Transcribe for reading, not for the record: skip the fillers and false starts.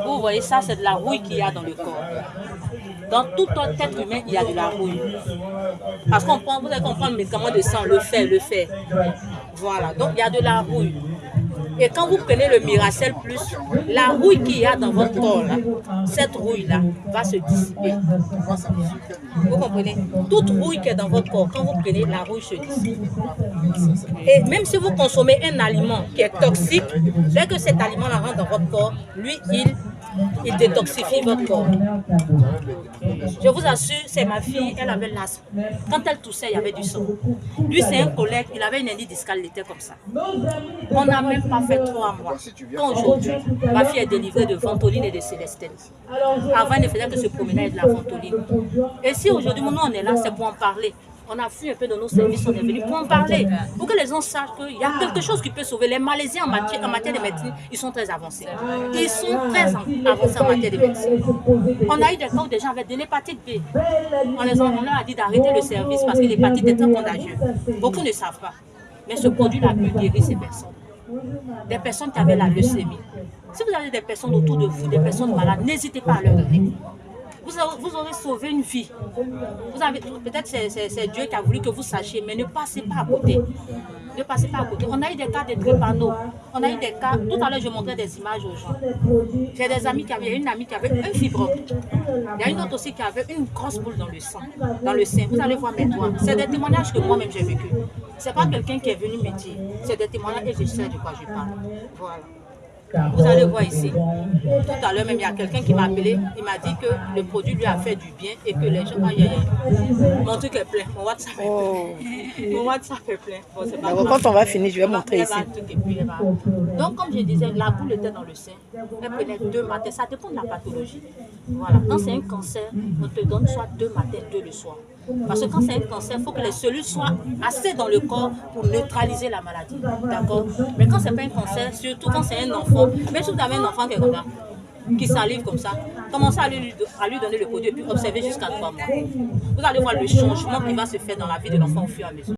Vous voyez, ça, c'est de la rouille qu'il y a dans le corps. Dans tout être humain, il y a de la rouille. Parce qu'on prend, vous savez qu'on prend le médicament de sang, le fer. Voilà, donc il y a de la rouille. Et quand vous prenez le Miracel Plus, la rouille qu'il y a dans votre corps, là, cette rouille-là va se dissiper. Vous comprenez? Toute rouille qui est dans votre corps, quand vous prenez, la rouille se dissipe. Et même si vous consommez un aliment qui est toxique, dès que cet aliment-là rentre dans votre corps, lui, il détoxifie votre corps. Je vous assure, c'est ma fille, elle avait l'asthme. Quand elle toussait, il y avait du sang. Lui, c'est un collègue, il avait une hernie discale, il était comme ça. On n'a même pas fait 3 mois. Quand aujourd'hui, ma fille est délivrée de Ventoline et de Célestine. Avant, elle ne faisait que se promener avec de la Ventoline. Et si aujourd'hui, nous, on est là, c'est pour en parler. On a fui un peu dans nos services, on est venu pour en parler, pour que les gens sachent qu'il y a quelque chose qui peut sauver. Les Malaisiens en matière de médecine, ils sont très avancés. Ils sont très avancés en matière de médecine. On a eu des cas où des gens avaient de l'hépatite B. On leur a dit d'arrêter le service parce que l'hépatite est très contagieuse. Beaucoup ne savent pas. Mais ce produit-là peut guérir ces personnes. Des personnes qui avaient la leucémie. Si vous avez des personnes autour de vous, des personnes malades, n'hésitez pas à leur donner. Vous aurez sauvé une vie. Peut-être c'est Dieu qui a voulu que vous sachiez, mais ne passez pas à côté. Ne passez pas à côté. On a eu des cas de drépano. On a eu des cas. Tout à l'heure, je montrais des images aux gens. J'ai des amis qui avaient une amie qui avait un fibrome. Il y a une autre aussi qui avait une grosse boule dans le sang, dans le sein. Vous allez voir mes doigts. C'est des témoignages que moi-même j'ai vécu. C'est pas quelqu'un qui est venu me dire. C'est des témoignages et je sais de quoi je parle. Voilà. Vous allez voir ici, tout à l'heure même, il y a quelqu'un qui m'a appelé, il m'a dit que le produit lui a fait du bien et que les gens... Mon truc est plein, mon WhatsApp est plein. Mon WhatsApp est plein. Bon, d'accord, quand on va finir, je vais montrer ici. Donc, comme je disais, la boule était dans le sein. Elle prenait 2 matins, ça dépend de la pathologie. Voilà, quand c'est un cancer, on te donne soit 2 matins, 2 le soir. Parce que quand c'est un cancer, il faut que les cellules soient assez dans le corps pour neutraliser la maladie. D'accord? Mais quand ce n'est pas un cancer, surtout quand c'est un enfant, même si vous avez un enfant qui est comme ça, qui salive comme ça, commencez à lui donner le produit et puis observez jusqu'à 3 mois. Vous allez voir le changement qui va se faire dans la vie de l'enfant au fur et à mesure.